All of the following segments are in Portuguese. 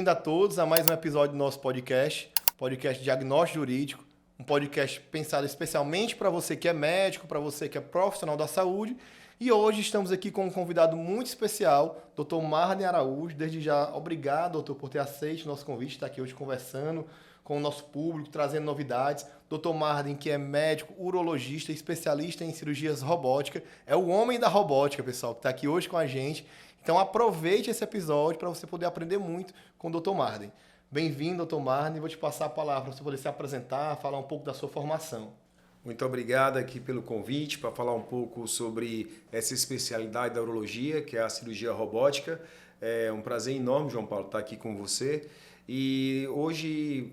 bem-vindo a todos a mais um episódio do nosso podcast Diagnóstico Jurídico, um podcast pensado especialmente para você que é médico, para você que é profissional da saúde. E hoje estamos aqui com um convidado muito especial, Dr. Marden Araújo. Desde já, obrigado, doutor, por ter aceito o nosso convite, estar aqui hoje conversando com o nosso público, trazendo novidades. Dr. Marden, que é médico, urologista, especialista em cirurgias robóticas, é o homem da robótica, pessoal, que está aqui hoje com a gente. Então aproveite esse episódio para você poder aprender muito com o Dr. Marden. Bem-vindo, Dr. Marden. Vou te passar a palavra para você poder se apresentar, falar um pouco da sua formação. Muito obrigado aqui pelo convite para falar um pouco sobre essa especialidade da urologia, que é a cirurgia robótica. É um prazer enorme, João Paulo, estar aqui com você. E hoje,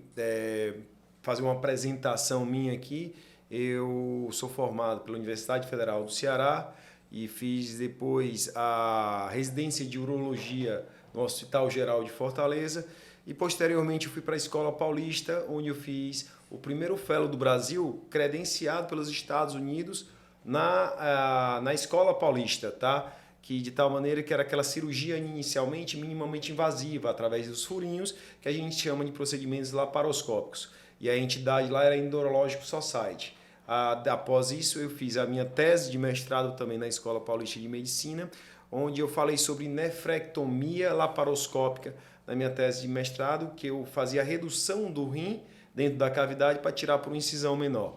fazer uma apresentação minha aqui. Eu sou formado pela Universidade Federal do Ceará e fiz depois a residência de urologia no Hospital Geral de Fortaleza. E posteriormente eu fui para a Escola Paulista, onde eu fiz o primeiro fellow do Brasil credenciado pelos Estados Unidos na Escola Paulista, tá? Que de tal maneira que era aquela cirurgia inicialmente minimamente invasiva, através dos furinhos, que a gente chama de procedimentos laparoscópicos. E a entidade lá era a Endurological Society. Após isso eu fiz a minha tese de mestrado também na Escola Paulista de Medicina, onde eu falei sobre nefrectomia laparoscópica na minha tese de mestrado, que eu fazia a redução do rim dentro da cavidade para tirar por uma incisão menor.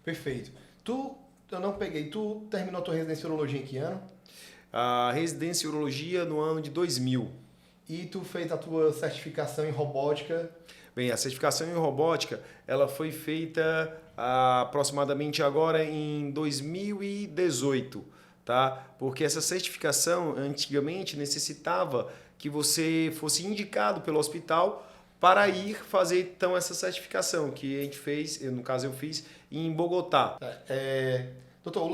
Perfeito. Tu terminou a tua residência em urologia em que ano? A residência em urologia no ano de 2000. E tu fez a tua certificação em robótica? Bem, a certificação em robótica, ela foi feita aproximadamente agora em 2018, tá? Porque essa certificação antigamente necessitava que você fosse indicado pelo hospital para ir fazer então essa certificação que a gente fez, no caso eu fiz em Bogotá. Doutor,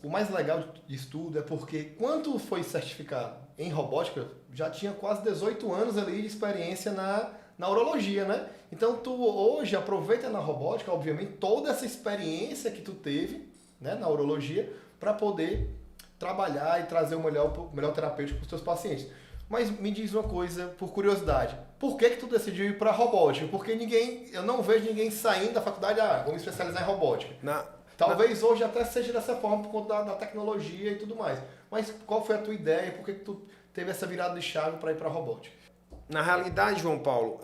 o mais legal de estudo é porque quando foi certificado em robótica, já tinha quase 18 anos ali de experiência na urologia, né? Então tu hoje aproveita na robótica, obviamente, toda essa experiência que tu teve, né, na urologia para poder trabalhar e trazer o melhor terapêutico para os teus pacientes. Mas me diz uma coisa, por curiosidade, por que tu decidiu ir para a robótica? Porque eu não vejo ninguém saindo da faculdade, vou me especializar em robótica. Talvez hoje até seja dessa forma por conta da tecnologia e tudo mais. Mas qual foi a tua ideia e por que tu teve essa virada de chave para ir para a robótica? Na realidade, João Paulo,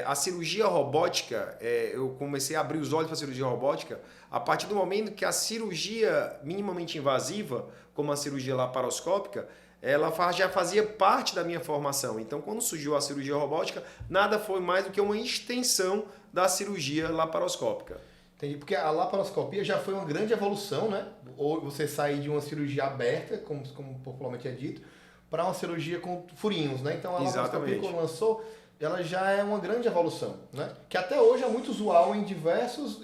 a cirurgia robótica, eu comecei a abrir os olhos para a cirurgia robótica a partir do momento que a cirurgia minimamente invasiva, como a cirurgia laparoscópica, ela já fazia parte da minha formação. Então, quando surgiu a cirurgia robótica, nada foi mais do que uma extensão da cirurgia laparoscópica. Entendi, porque a laparoscopia já foi uma grande evolução, né? Ou você sair de uma cirurgia aberta, como popularmente é dito, para uma cirurgia com furinhos, né? Então a laparoscopia, quando lançou, ela já é uma grande evolução, né? Que até hoje é muito usual em diversos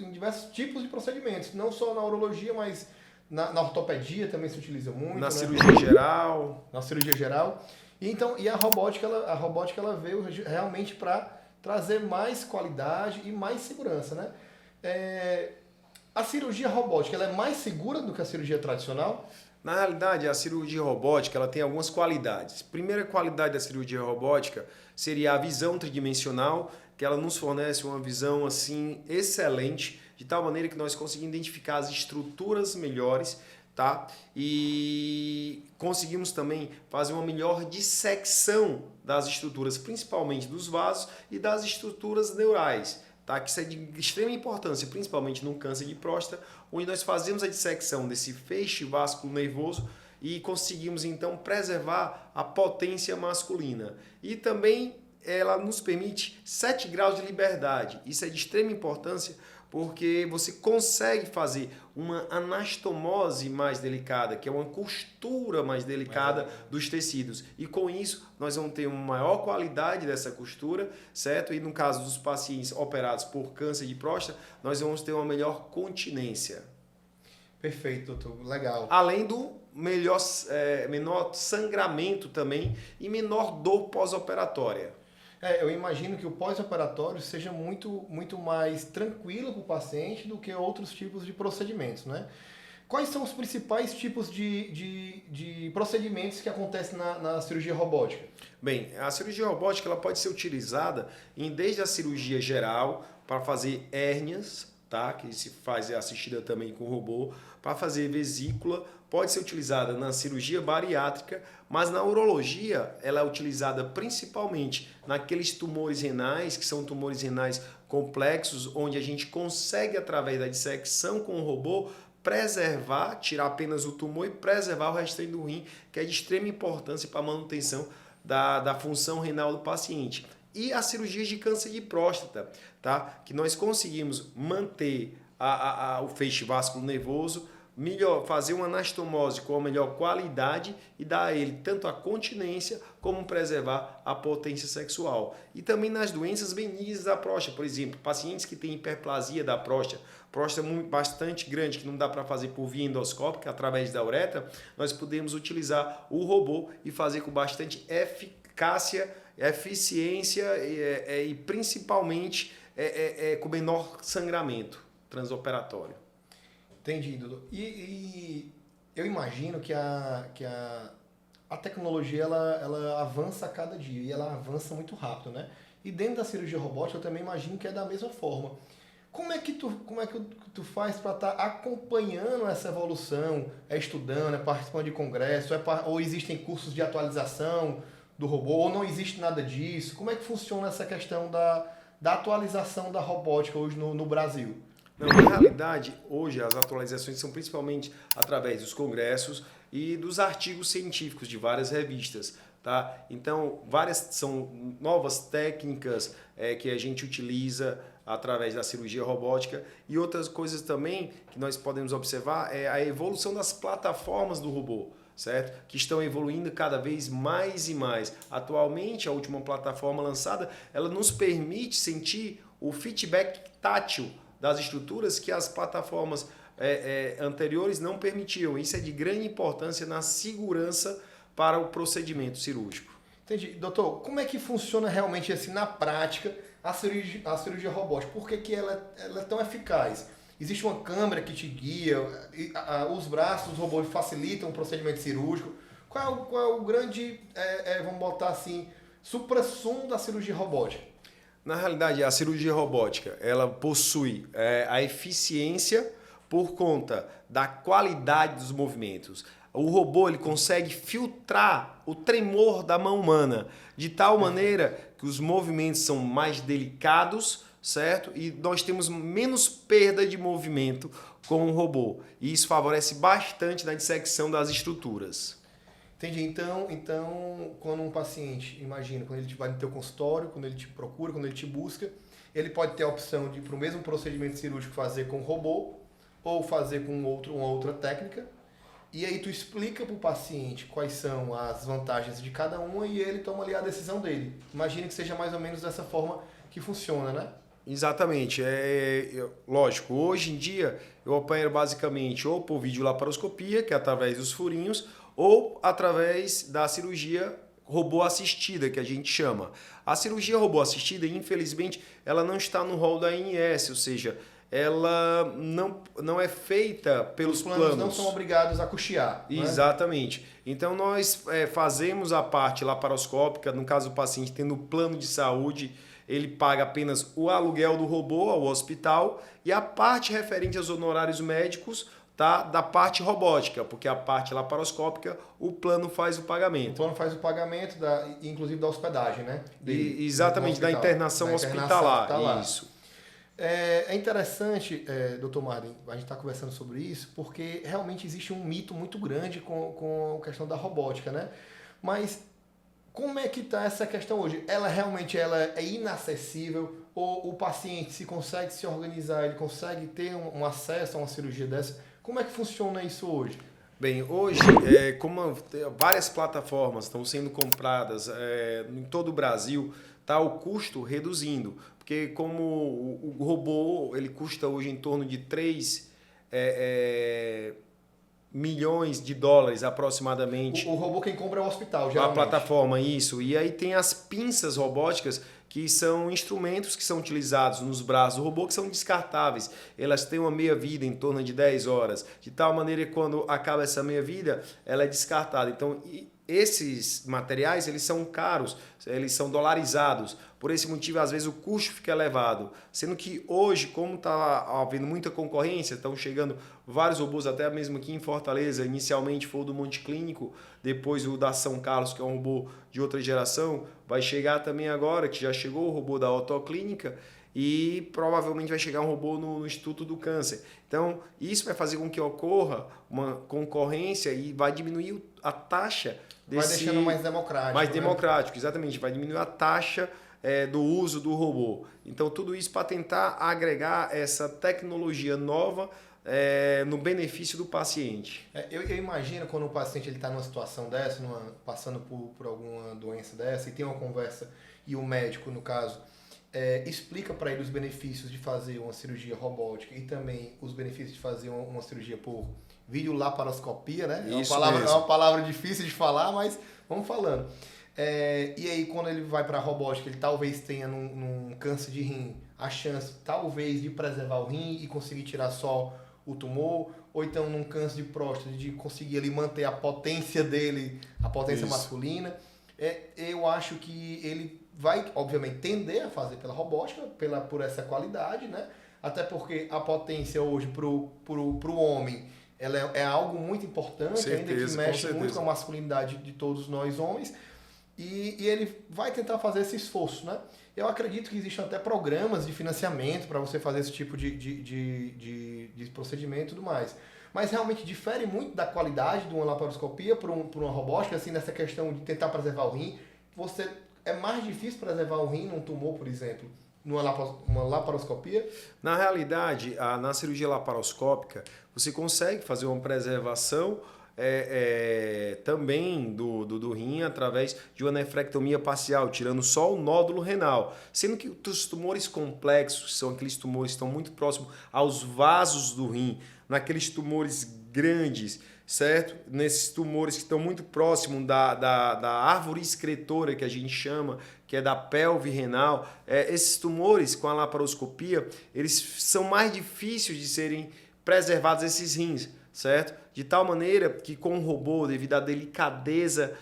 tipos de procedimentos, não só na urologia, mas na ortopedia também se utiliza muito. Na cirurgia geral. Na cirurgia geral. E a robótica ela veio realmente para trazer mais qualidade e mais segurança, né? A cirurgia robótica ela é mais segura do que a cirurgia tradicional? Na realidade, a cirurgia robótica ela tem algumas qualidades. A primeira qualidade da cirurgia robótica seria a visão tridimensional, que ela nos fornece uma visão assim excelente, de tal maneira que nós conseguimos identificar as estruturas melhores, tá? E conseguimos também fazer uma melhor dissecção das estruturas, principalmente dos vasos e das estruturas neurais. Tá? Que isso é de extrema importância, principalmente no câncer de próstata, onde nós fazemos a dissecção desse feixe vasculo nervoso e conseguimos então preservar a potência masculina. E também ela nos permite 7 graus de liberdade. Isso é de extrema importância porque você consegue fazer uma anastomose mais delicada, que é uma costura mais delicada dos tecidos. E com isso, nós vamos ter uma maior qualidade dessa costura, certo? E no caso dos pacientes operados por câncer de próstata, nós vamos ter uma melhor continência. Perfeito, doutor. Legal. Além do menor sangramento também e menor dor pós-operatória. Eu imagino que o pós-operatório seja muito mais tranquilo para o paciente do que outros tipos de procedimentos, né? Quais são os principais tipos de procedimentos que acontecem na cirurgia robótica? Bem, a cirurgia robótica ela pode ser utilizada desde a cirurgia geral para fazer hérnias, tá? Que se faz assistida também com robô, para fazer vesícula, pode ser utilizada na cirurgia bariátrica, mas na urologia ela é utilizada principalmente naqueles tumores renais, que são tumores renais complexos, onde a gente consegue, através da dissecção com o robô, preservar, tirar apenas o tumor e preservar o restante do rim, que é de extrema importância para a manutenção da função renal do paciente. E a cirurgia de câncer de próstata, tá? Que nós conseguimos manter o feixe vasculo-nervoso, fazer uma anastomose com a melhor qualidade e dar a ele tanto a continência como preservar a potência sexual. E também nas doenças benignas da próstata, por exemplo, pacientes que têm hiperplasia da próstata bastante grande, que não dá para fazer por via endoscópica, através da uretra, nós podemos utilizar o robô e fazer com bastante eficácia, eficiência e principalmente com menor sangramento transoperatório. Entendi, Dudu. E eu imagino que a tecnologia ela avança a cada dia e ela avança muito rápido, né? E dentro da cirurgia robótica eu também imagino que é da mesma forma. Como é que tu faz para estar acompanhando essa evolução? É estudando, é participando de congresso, ou existem cursos de atualização do robô, ou não existe nada disso? Como é que funciona essa questão da atualização da robótica hoje no Brasil? Não, na realidade, hoje as atualizações são principalmente através dos congressos e dos artigos científicos de várias revistas. Tá? Então, são novas técnicas que a gente utiliza através da cirurgia robótica e outras coisas também que nós podemos observar é a evolução das plataformas do robô, certo? Que estão evoluindo cada vez mais e mais. Atualmente, a última plataforma lançada, ela nos permite sentir o feedback tátil das estruturas que as plataformas anteriores não permitiam. Isso é de grande importância na segurança para o procedimento cirúrgico. Entendi. Doutor, como é que funciona realmente assim na prática a cirurgia robótica? Por que ela é tão eficaz? Existe uma câmera que te guia, os braços dos robôs facilitam o procedimento cirúrgico. Qual é o grande, vamos botar assim, suprassumo da cirurgia robótica? Na realidade, a cirurgia robótica ela possui a eficiência por conta da qualidade dos movimentos. O robô ele consegue filtrar o tremor da mão humana de tal maneira que os movimentos são mais delicados, certo? E nós temos menos perda de movimento com o robô. E isso favorece bastante na dissecção das estruturas. Entendi. Então, quando um paciente, imagina, quando ele vai no teu consultório, quando ele te procura, quando ele te busca, ele pode ter a opção de, para o mesmo procedimento cirúrgico, fazer com robô ou fazer com uma outra técnica. E aí tu explica para o paciente quais são as vantagens de cada uma e ele toma ali a decisão dele. Imagina que seja mais ou menos dessa forma que funciona, né? Exatamente. Lógico, hoje em dia eu opero basicamente ou por videolaparoscopia, que é através dos furinhos, ou através da cirurgia robô assistida, que a gente chama. A cirurgia robô assistida, infelizmente, ela não está no rol da ANS, ou seja, ela não é feita pelos planos. Não são obrigados a custear. Exatamente. Né? Então, nós fazemos a parte laparoscópica, no caso do paciente tendo plano de saúde, ele paga apenas o aluguel do robô ao hospital e a parte referente aos honorários médicos tá, da parte robótica, porque a parte laparoscópica, o plano faz o pagamento. O plano faz o pagamento, inclusive da hospedagem, né? Exatamente, da internação hospitalar. Isso. É interessante, Dr. Marden, a gente está conversando sobre isso, porque realmente existe um mito muito grande com a questão da robótica, né? Mas como é que está essa questão hoje? Ela realmente é inacessível? Ou o paciente consegue se organizar, ele consegue ter um acesso a uma cirurgia dessa? Como é que funciona isso hoje? Bem, hoje, como várias plataformas estão sendo compradas em todo o Brasil, está o custo reduzindo. Porque como o robô ele custa hoje em torno de 3 milhões de dólares aproximadamente. O robô quem compra é o hospital, geralmente. A plataforma, isso. E aí tem as pinças robóticas que são instrumentos que são utilizados nos braços do robô, que são descartáveis. Elas têm uma meia-vida em torno de 10 horas, de tal maneira que quando acaba essa meia-vida, ela é descartada. Então, esses materiais, eles são caros, eles são dolarizados. Por esse motivo, às vezes, o custo fica elevado. Sendo que hoje, como está havendo muita concorrência, estão chegando vários robôs, até mesmo aqui em Fortaleza, inicialmente foi o do Monte Clínico, depois o da São Carlos, que é um robô de outra geração, vai chegar também agora, que já chegou o robô da Otoclínica, e provavelmente vai chegar um robô no Instituto do Câncer. Então, isso vai fazer com que ocorra uma concorrência e vai diminuir a taxa desse... Vai deixando mais democrático. Mais democrático, exatamente. Vai diminuir a taxa do uso do robô. Então, tudo isso para tentar agregar essa tecnologia nova no benefício do paciente. Eu imagino quando o paciente está numa situação dessa, passando por alguma doença dessa, e tem uma conversa, e o médico, no caso... explica para ele os benefícios de fazer uma cirurgia robótica e também os benefícios de fazer uma cirurgia por videolaparoscopia, né? É uma palavra difícil de falar, mas vamos falando. E aí, quando ele vai para a robótica, ele talvez tenha num câncer de rim a chance, talvez, de preservar o rim e conseguir tirar só o tumor, ou então num câncer de próstata, de conseguir ali manter a potência dele, a potência masculina. Eu acho que ele vai, obviamente, tender a fazer pela robótica, por essa qualidade, né? Até porque a potência hoje pro homem ela é algo muito importante, certeza, ainda que mexe muito com a masculinidade de todos nós homens, e ele vai tentar fazer esse esforço, né? Eu acredito que existem até programas de financiamento para você fazer esse tipo de procedimento e tudo mais. Mas realmente difere muito da qualidade de uma laparoscopia para uma robótica, assim, nessa questão de tentar preservar o rim. É mais difícil preservar o rim num tumor, por exemplo, numa laparoscopia? Na realidade, na cirurgia laparoscópica, você consegue fazer uma preservação também do rim através de uma nefrectomia parcial, tirando só o nódulo renal. Sendo que os tumores complexos, são aqueles tumores que estão muito próximos aos vasos do rim, naqueles tumores grandes, certo? Nesses tumores que estão muito próximos da árvore excretora, que a gente chama, que é da pelve renal, esses tumores com a laparoscopia, eles são mais difíceis de serem preservados, esses rins, certo? De tal maneira que com o robô, devido à delicadeza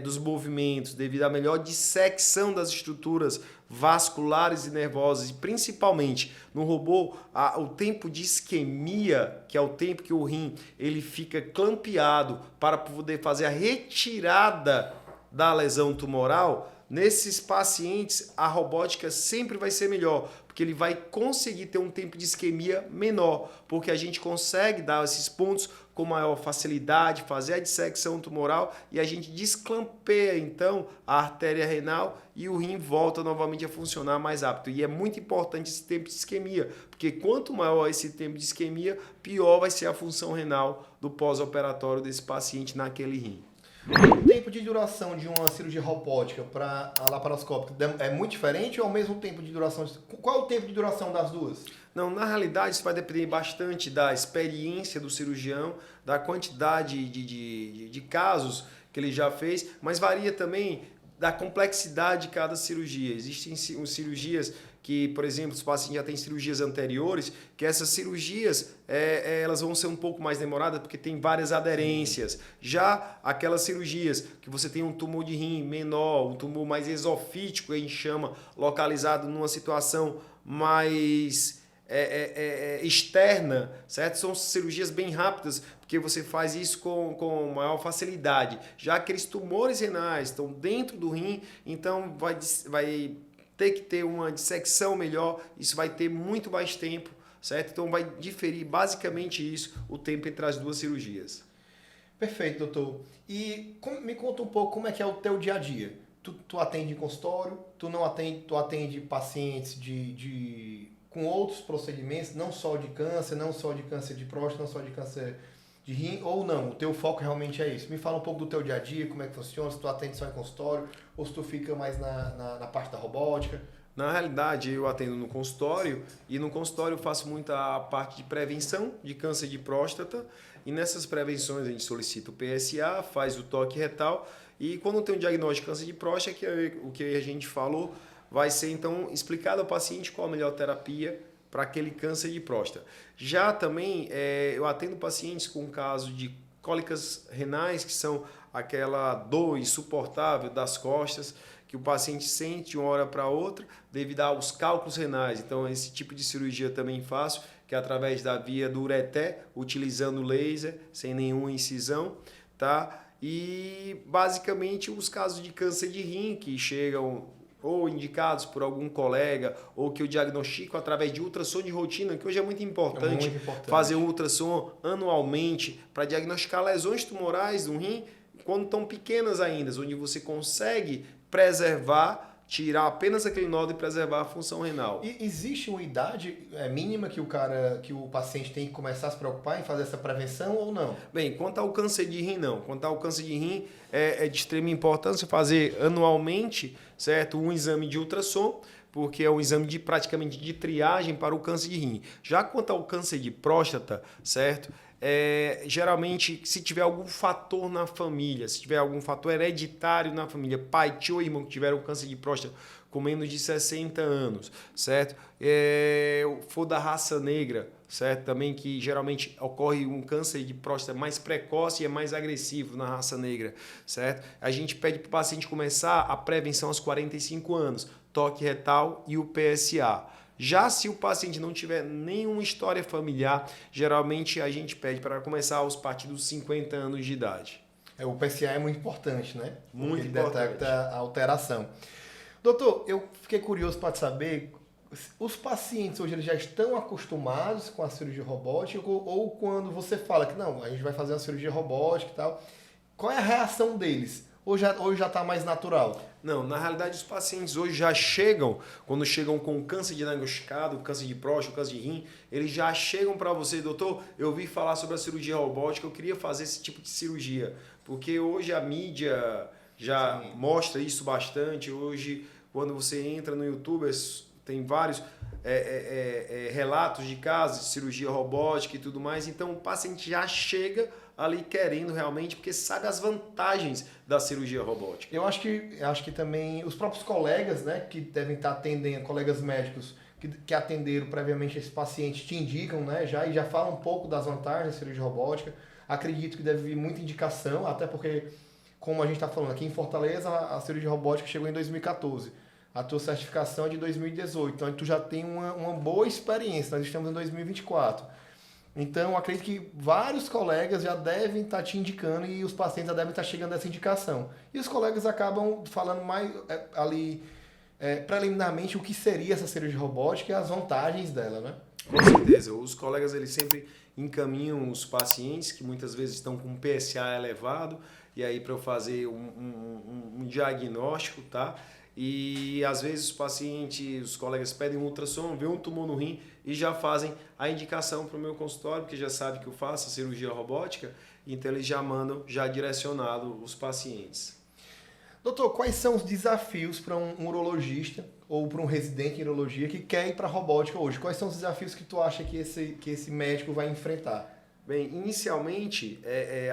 dos movimentos, devido à melhor dissecção das estruturas vasculares e nervosas, e principalmente no robô, o tempo de isquemia, que é o tempo que o rim ele fica clampeado para poder fazer a retirada da lesão tumoral, nesses pacientes a robótica sempre vai ser melhor, porque ele vai conseguir ter um tempo de isquemia menor, porque a gente consegue dar esses pontos com maior facilidade, fazer a dissecção tumoral e a gente desclampeia então a artéria renal e o rim volta novamente a funcionar mais rápido. E é muito importante esse tempo de isquemia, porque quanto maior esse tempo de isquemia, pior vai ser a função renal do pós-operatório desse paciente naquele rim. O tempo de duração de uma cirurgia robótica para a laparoscópica é muito diferente ou é o mesmo tempo de duração? Qual é o tempo de duração das duas? Não, na realidade isso vai depender bastante da experiência do cirurgião, da quantidade de casos que ele já fez, mas varia também da complexidade de cada cirurgia. Existem cirurgias que, por exemplo, os pacientes já têm cirurgias anteriores, que essas cirurgias elas vão ser um pouco mais demoradas porque tem várias aderências. Já aquelas cirurgias que você tem um tumor de rim menor, um tumor mais esofítico, a gente chama, localizado numa situação mais externa, certo? São cirurgias bem rápidas, porque você faz isso com maior facilidade. Já aqueles tumores renais estão dentro do rim, então vai ter que ter uma dissecção melhor, isso vai ter muito mais tempo, certo? Então vai diferir basicamente isso, o tempo entre as duas cirurgias. Perfeito, doutor. E me conta um pouco como é que é o teu dia a dia. Tu atende em consultório, tu atende pacientes com outros procedimentos, não só de câncer, não só de câncer de próstata, não só de câncer de rim, ou não, o teu foco realmente é isso. Me fala um pouco do teu dia a dia, como é que funciona, se tu atende só em consultório, ou se tu fica mais na parte da robótica. Na realidade, eu atendo no consultório, e no consultório eu faço muita parte de prevenção de câncer de próstata, e nessas prevenções a gente solicita o PSA, faz o toque retal, e quando tem um diagnóstico de câncer de próstata, que é o que a gente falou, vai ser então explicado ao paciente qual a melhor terapia para aquele câncer de próstata. Já também eu atendo pacientes com caso de cólicas renais, que são aquela dor insuportável das costas, que o paciente sente de uma hora para outra devido aos cálculos renais. Então, esse tipo de cirurgia também faço, que é através da via do ureter, utilizando laser, sem nenhuma incisão, tá? E, basicamente, os casos de câncer de rim, que chegam ou indicados por algum colega, ou que eu diagnostico através de ultrassom de rotina, que hoje é muito importante, fazer um ultrassom anualmente para diagnosticar lesões tumorais do rim, quando estão pequenas ainda, onde você consegue preservar, tirar apenas aquele nódulo e preservar a função renal. E existe uma idade mínima que o paciente tem que começar a se preocupar em fazer essa prevenção ou não? Bem, quanto ao câncer de rim, não. Quanto ao câncer de rim, é de extrema importância fazer anualmente, certo, um exame de ultrassom, porque é um exame praticamente de triagem para o câncer de rim. Já quanto ao câncer de próstata, certo? Geralmente, se tiver algum fator na família, se tiver algum fator hereditário na família, pai, tio ou irmão que tiveram câncer de próstata com menos de 60 anos, certo? For da raça negra, certo? Também que geralmente ocorre um câncer de próstata mais precoce e é mais agressivo na raça negra, certo? A gente pede para o paciente começar a prevenção aos 45 anos, toque retal e o PSA. Já se o paciente não tiver nenhuma história familiar, geralmente a gente pede para começar aos partir dos 50 anos de idade. O PSA é muito importante, né? Muito importante. Ele detecta a alteração. Doutor, eu fiquei curioso para saber, os pacientes hoje eles já estão acostumados com a cirurgia robótica ou quando você fala que não, a gente vai fazer uma cirurgia robótica e tal, qual é a reação deles? Ou já está mais natural? Não, na realidade os pacientes hoje já chegam, quando chegam com câncer diagnosticado, câncer de próstata, câncer de rim, eles já chegam para você, doutor, eu ouvi falar sobre a cirurgia robótica, eu queria fazer esse tipo de cirurgia, porque hoje a mídia já mostra isso bastante, hoje quando você entra no YouTube tem vários relatos de casos de cirurgia robótica e tudo mais, então o paciente já chega ali querendo realmente, porque sabe as vantagens da cirurgia robótica. Eu acho que também os próprios colegas, né, que devem estar atendendo, colegas médicos que atenderam previamente esse paciente, te indicam, né, já falam um pouco das vantagens da cirurgia robótica. Acredito que deve vir muita indicação, até porque, como a gente está falando aqui em Fortaleza, a cirurgia robótica chegou em 2014. A tua certificação é de 2018, então tu já tem uma boa experiência, nós estamos em 2024. Então, acredito que vários colegas já devem estar te indicando e os pacientes já devem estar chegando a essa indicação. E os colegas acabam falando mais ali, preliminarmente, o que seria essa cirurgia robótica e as vantagens dela, né? Com certeza. Os colegas eles sempre encaminham os pacientes que muitas vezes estão com PSA elevado e aí para eu fazer um diagnóstico, tá? E às vezes os pacientes, os colegas pedem um ultrassom, vê um tumor no rim e já fazem a indicação para o meu consultório, porque já sabe que eu faço a cirurgia robótica, então eles já mandam já direcionado os pacientes. Doutor, quais são os desafios para um urologista ou para um residente em urologia que quer ir para a robótica hoje? Quais são os desafios que tu acha que esse médico vai enfrentar? Bem, inicialmente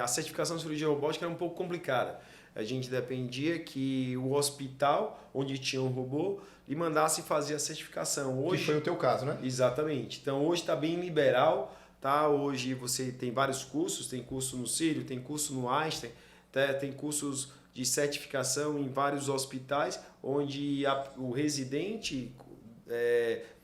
a certificação de cirurgia robótica era um pouco complicada. A gente dependia que o hospital onde tinha um robô lhe mandasse fazer a certificação. Hoje, que foi o teu caso, né? Exatamente. Então hoje está bem liberal, tá? Hoje você tem vários cursos, tem curso no Sírio, tem curso no Einstein, tá? Tem cursos de certificação em vários hospitais, onde o residente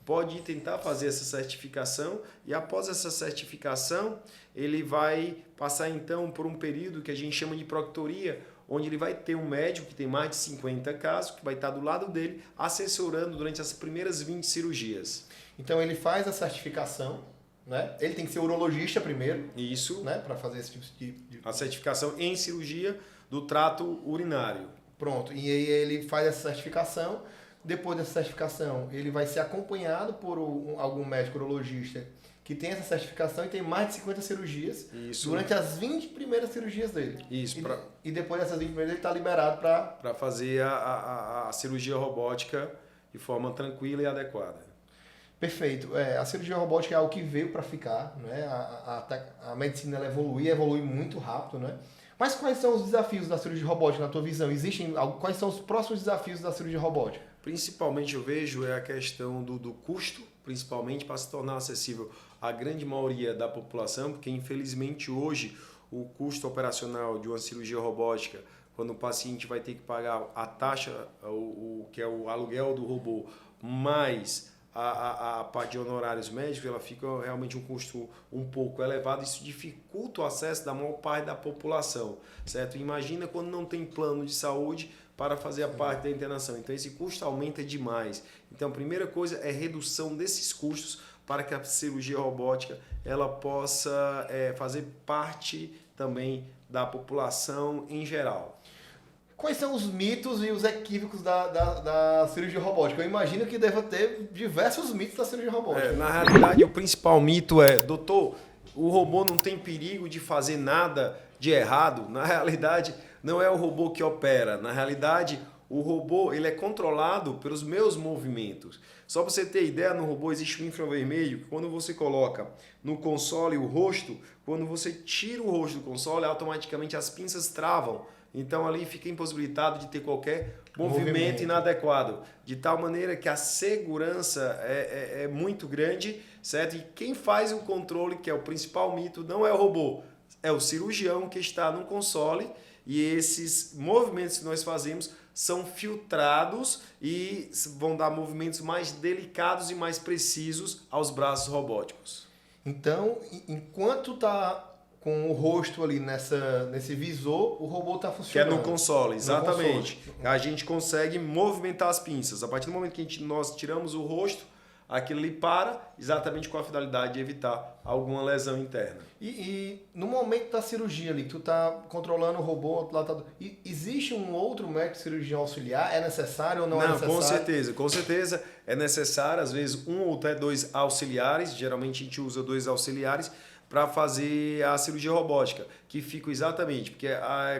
pode tentar fazer essa certificação e após essa certificação ele vai passar então por um período que a gente chama de proctoria, onde ele vai ter um médico que tem mais de 50 casos, que vai estar do lado dele, assessorando durante as primeiras 20 cirurgias. Então ele faz a certificação, né? Ele tem que ser urologista primeiro. Isso. Né? Para fazer esse tipo de... A certificação em cirurgia do trato urinário. Pronto. E aí ele faz essa certificação. Depois dessa certificação, ele vai ser acompanhado por algum médico urologista que tem essa certificação e tem mais de 50 cirurgias. Isso. Durante as 20 primeiras cirurgias dele. Isso. E depois dessas 20 primeiras ele está liberado para fazer a cirurgia robótica de forma tranquila e adequada. Perfeito. A cirurgia robótica é algo que veio para ficar, né? A medicina ela evolui muito rápido, né? Mas quais são os desafios da cirurgia robótica na tua visão? Quais são os próximos desafios da cirurgia robótica? Principalmente eu vejo é a questão do custo, principalmente para se tornar acessível à grande maioria da população, porque infelizmente hoje o custo operacional de uma cirurgia robótica, quando o paciente vai ter que pagar a taxa, que é o aluguel do robô, mais a parte de honorários médicos, ela fica realmente um custo um pouco elevado. Isso dificulta o acesso da maior parte da população, certo? Imagina quando não tem plano de saúde para fazer a parte da internação. Então esse custo aumenta demais. Então a primeira coisa é redução desses custos para que a cirurgia robótica ela possa fazer parte também da população em geral. Quais são os mitos e os equívocos da cirurgia robótica? Eu imagino que deva ter diversos mitos da cirurgia robótica. Na realidade, o principal mito é, doutor, o robô não tem perigo de fazer nada de errado. Na realidade, não é o robô que opera. Na realidade, o robô ele é controlado pelos meus movimentos. Só para você ter ideia, no robô existe um infravermelho que quando você coloca no console o rosto, quando você tira o rosto do console, automaticamente as pinças travam. Então ali fica impossibilitado de ter qualquer movimento inadequado. De tal maneira que a segurança é muito grande, certo? E quem faz o controle, que é o principal mito, não é o robô, é o cirurgião que está no console, e esses movimentos que nós fazemos são filtrados e vão dar movimentos mais delicados e mais precisos aos braços robóticos. Então, enquanto está com o rosto ali nesse visor, o robô está funcionando. Que é no console, exatamente. No console. A gente consegue movimentar as pinças. A partir do momento que nós tiramos o rosto, aquilo ali para, exatamente com a finalidade de evitar alguma lesão interna. E no momento da cirurgia ali, que tu está controlando o robô, existe um outro médico cirurgião auxiliar? É necessário ou não é necessário? Com certeza é necessário, às vezes um ou até dois auxiliares, geralmente a gente usa dois auxiliares, para fazer a cirurgia robótica, que fica exatamente, porque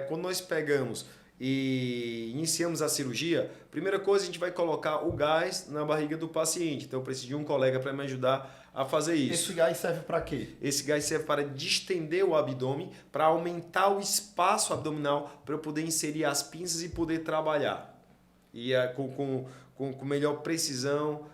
quando nós pegamos e iniciamos a cirurgia, primeira coisa a gente vai colocar o gás na barriga do paciente, então eu preciso de um colega para me ajudar a fazer isso. Esse gás serve para quê? Esse gás serve para distender o abdômen, para aumentar o espaço abdominal, para eu poder inserir as pinças e poder trabalhar. E com melhor precisão,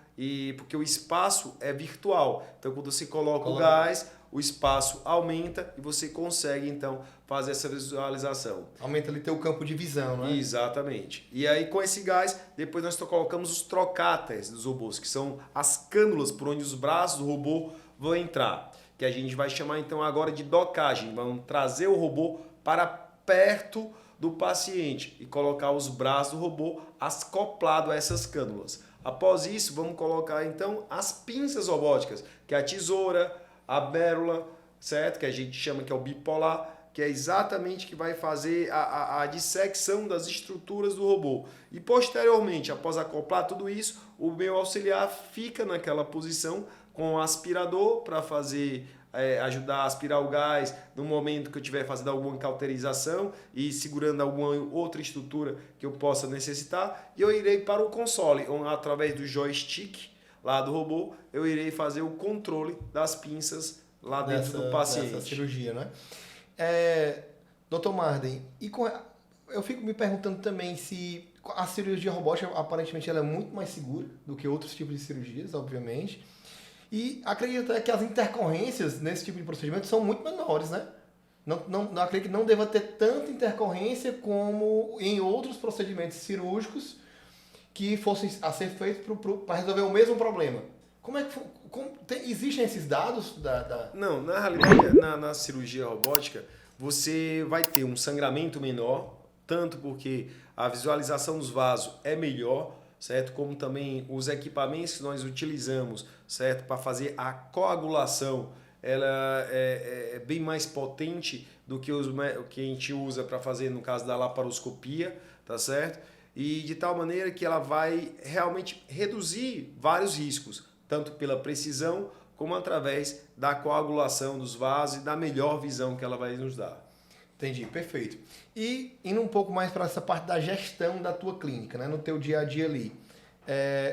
porque o espaço é virtual, então quando você coloca o gás, o espaço aumenta e você consegue, então, fazer essa visualização. Aumenta ali teu campo de visão, né? Exatamente. E aí, com esse gás, depois nós colocamos os trocáteres dos robôs, que são as cânulas por onde os braços do robô vão entrar. Que a gente vai chamar, então, agora de docagem. Vamos trazer o robô para perto do paciente e colocar os braços do robô acoplado a essas cânulas. Após isso, vamos colocar, então, as pinças robóticas, que é a tesoura, a bérula, certo? Que a gente chama que é o bipolar, que é exatamente que vai fazer a dissecção das estruturas do robô. E posteriormente, após acoplar tudo isso, o meu auxiliar fica naquela posição com o aspirador para fazer ajudar a aspirar o gás no momento que eu estiver fazendo alguma cauterização e segurando alguma outra estrutura que eu possa necessitar. E eu irei para o console, através do joystick lá do robô, eu irei fazer o controle das pinças lá dentro do paciente. Dessa cirurgia, né? Dr. Marden, eu fico me perguntando também se a cirurgia robótica, aparentemente, ela é muito mais segura do que outros tipos de cirurgias, obviamente. E acredito que as intercorrências nesse tipo de procedimento são muito menores, né? Não acredito que não deva ter tanta intercorrência como em outros procedimentos cirúrgicos que fossem a ser feitos para resolver o mesmo problema. Como é que existem esses dados? Não, na realidade, na cirurgia robótica, você vai ter um sangramento menor, tanto porque a visualização dos vasos é melhor, certo? Como também os equipamentos que nós utilizamos, certo? Para fazer a coagulação, ela é bem mais potente do que o que a gente usa para fazer, no caso da laparoscopia, tá certo? E de tal maneira que ela vai realmente reduzir vários riscos, tanto pela precisão como através da coagulação dos vasos e da melhor visão que ela vai nos dar. Entendi, perfeito. E indo um pouco mais para essa parte da gestão da tua clínica, né, no teu dia a dia ali.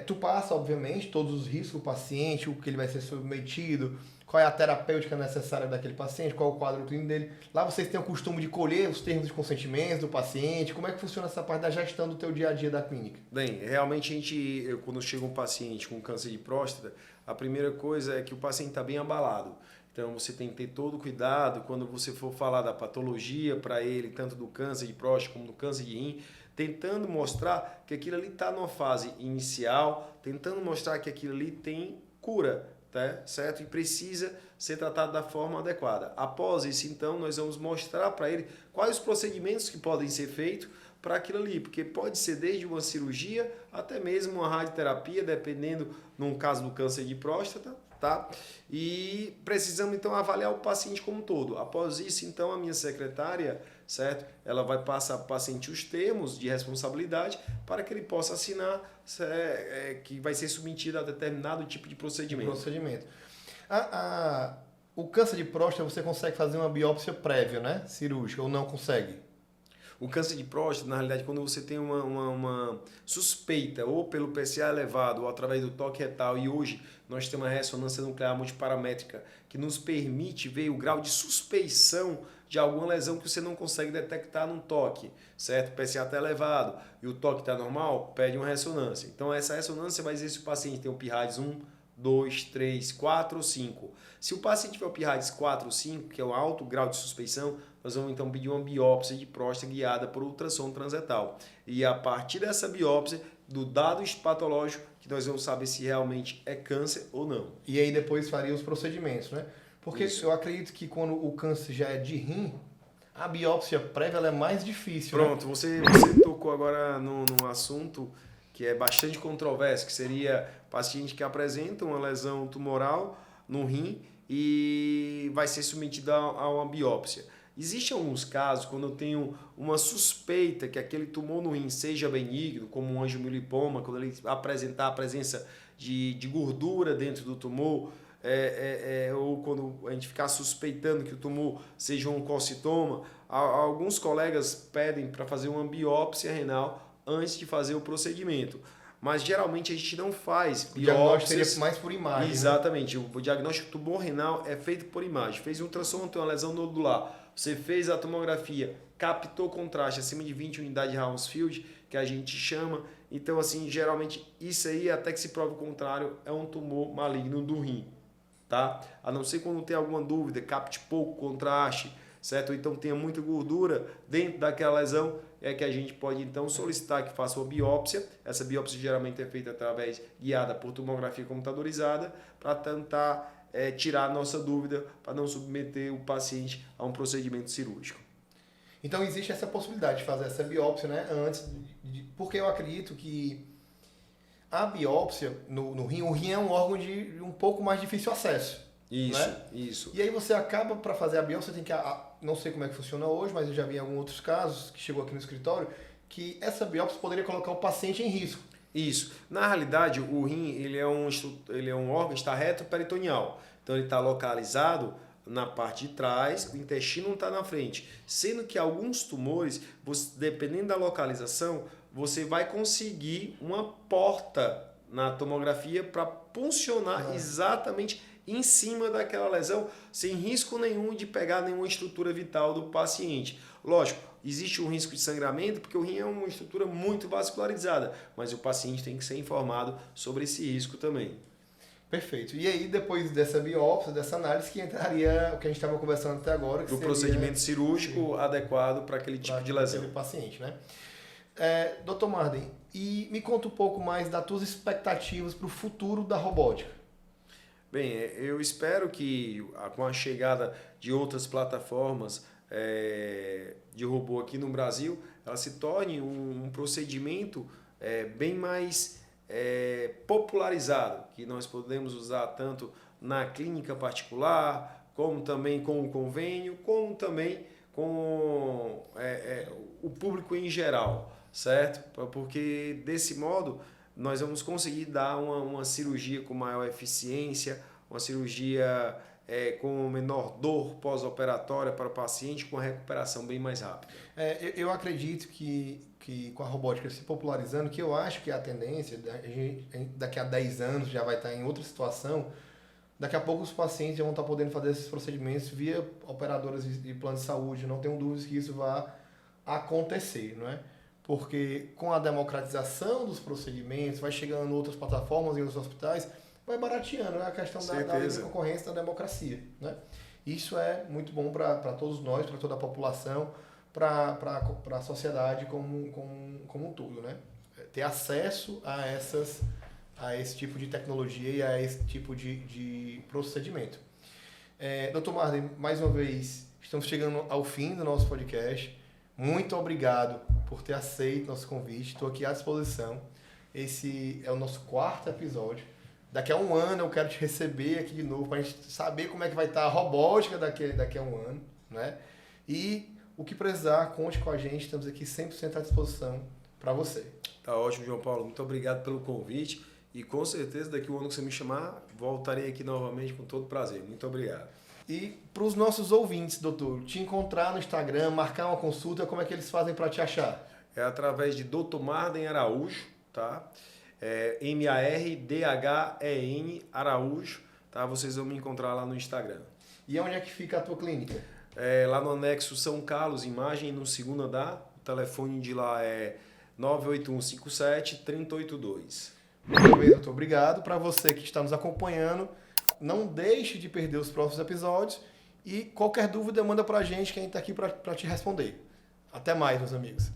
Tu passa, obviamente, todos os riscos do paciente, o que ele vai ser submetido, qual é a terapêutica necessária daquele paciente, qual é o quadro clínico dele. Lá vocês têm o costume de colher os termos de consentimento do paciente. Como é que funciona essa parte da gestão do teu dia a dia da clínica? Bem, realmente quando chega um paciente com câncer de próstata, a primeira coisa é que o paciente está bem abalado. Então você tem que ter todo o cuidado quando você for falar da patologia para ele, tanto do câncer de próstata como do câncer de rim, tentando mostrar que aquilo ali está numa fase inicial, tentando mostrar que aquilo ali tem cura, tá? Certo? E precisa ser tratado da forma adequada. Após isso, então, nós vamos mostrar para ele quais os procedimentos que podem ser feitos para aquilo ali, porque pode ser desde uma cirurgia até mesmo uma radioterapia, dependendo, num caso do câncer de próstata, tá? E precisamos então avaliar o paciente como um todo. Após isso, então, a minha secretária, certo? Ela vai passar para o paciente os termos de responsabilidade para que ele possa assinar que vai ser submetido a determinado tipo de procedimento. O câncer de próstata você consegue fazer uma biópsia prévia, né? Cirúrgica, ou não consegue? O câncer de próstata, na realidade, quando você tem uma suspeita, ou pelo PSA elevado, ou através do toque retal, e hoje nós temos uma ressonância nuclear multiparamétrica que nos permite ver o grau de suspeição de alguma lesão que você não consegue detectar num toque, certo? O PSA está elevado e o toque está normal, pede uma ressonância. Então, essa ressonância vai dizer se o paciente tem o PIRADS 1, 2, 3, 4 ou 5. Se o paciente tiver o PIRADS 4 ou 5, que é um alto grau de suspeição, nós vamos então pedir uma biópsia de próstata guiada por ultrassom transretal. E a partir dessa biópsia, do dado histopatológico, que nós vamos saber se realmente é câncer ou não. E aí depois faria os procedimentos, né? Porque eu acredito que quando o câncer já é de rim, a biópsia prévia ela é mais difícil. Pronto, né? Você tocou agora num assunto que é bastante controverso, que seria paciente que apresenta uma lesão tumoral no rim e vai ser submetido a uma biópsia. Existem alguns casos, quando eu tenho uma suspeita que aquele tumor no rim seja benigno, como um angiomilipoma, quando ele apresentar a presença de gordura dentro do tumor, ou quando a gente ficar suspeitando que o tumor seja um oncocitoma, alguns colegas pedem para fazer uma biópsia renal antes de fazer o procedimento. Mas geralmente a gente não faz biópsias. O diagnóstico seria mais por imagem. Exatamente. Né? O diagnóstico do tumor renal é feito por imagem. Fez um ultrassom, tem uma lesão nodular. Você fez a tomografia, captou contraste acima de 20 unidades de Hounsfield, que a gente chama. Então, assim, geralmente isso aí, até que se prove o contrário, é um tumor maligno do rim. Tá? A não ser quando tem alguma dúvida, capte pouco contraste, certo? Ou então tenha muita gordura dentro daquela lesão, é que a gente pode então solicitar que faça uma biópsia. Essa biópsia geralmente é feita guiada por tomografia computadorizada, para tentar tirar a nossa dúvida, para não submeter o paciente a um procedimento cirúrgico. Então existe essa possibilidade de fazer essa biópsia, né? Porque eu acredito que a biópsia no rim, o rim é um órgão de um pouco mais difícil acesso. Isso, né? Isso. E aí você acaba, para fazer a biópsia, tem que, não sei como é que funciona hoje, mas eu já vi em alguns outros casos, que chegou aqui no escritório, que essa biópsia poderia colocar o paciente em risco. Isso. Na realidade, o rim ele é um órgão, está retroperitoneal. Então ele está localizado na parte de trás, o intestino não está na frente. Sendo que alguns tumores, dependendo da localização, você vai conseguir uma porta na tomografia para funcionar exatamente em cima daquela lesão, sem risco nenhum de pegar nenhuma estrutura vital do paciente. Lógico, existe um risco de sangramento, porque o rim é uma estrutura muito vascularizada, mas o paciente tem que ser informado sobre esse risco também. Perfeito. E aí, depois dessa biópsia, dessa análise, que entraria o que a gente estava conversando até agora, que do procedimento cirúrgico adequado para aquele tipo de lesão. Aquele paciente, né? Dr. Marden, e me conta um pouco mais das tuas expectativas para o futuro da robótica. Bem, eu espero que com a chegada de outras plataformas de robô aqui no Brasil, ela se torne um procedimento bem mais popularizado, que nós podemos usar tanto na clínica particular, como também com o convênio, como também com o público em geral, certo? Porque desse modo nós vamos conseguir dar uma cirurgia com maior eficiência, uma cirurgia com menor dor pós-operatória para o paciente, com a recuperação bem mais rápida. Eu acredito que com a robótica se popularizando, que eu acho que a tendência, daqui a 10 anos já vai estar em outra situação, Daqui a pouco os pacientes já vão estar podendo fazer esses procedimentos via operadoras de plano de saúde. Não tenho dúvidas que isso vai acontecer, não é? Porque com a democratização dos procedimentos, vai chegando outras plataformas em outros hospitais, vai barateando, né? A questão da livre concorrência, da democracia, né? Isso é muito bom para todos nós, para toda a população, para a sociedade como um todo, né? Ter acesso a esse tipo de tecnologia e a esse tipo de procedimento. Dr. Marden, mais uma vez, estamos chegando ao fim do nosso podcast. Muito obrigado por ter aceito nosso convite. Estou aqui à disposição. Esse é o nosso 4º episódio. Daqui a um ano eu quero te receber aqui de novo para a gente saber como é que vai estar a robótica daqui a um ano, né? E o que precisar, conte com a gente. Estamos aqui 100% à disposição para você. Tá ótimo, João Paulo. Muito obrigado pelo convite. E com certeza, daqui a um ano que você me chamar, voltarei aqui novamente com todo prazer. Muito obrigado. E para os nossos ouvintes, doutor, te encontrar no Instagram, marcar uma consulta, como é que eles fazem para te achar? É através de Dr. Marden Araújo, tá? MARDHEN Araújo, tá? Vocês vão me encontrar lá no Instagram. E onde é que fica a tua clínica? Lá no anexo São Carlos, imagem, no 2º andar. O telefone de lá é 98157-3082. Muito bem, doutor. Obrigado. Para você que está nos acompanhando, não deixe de perder os próximos episódios e qualquer dúvida manda para a gente que a gente está aqui para te responder. Até mais, meus amigos.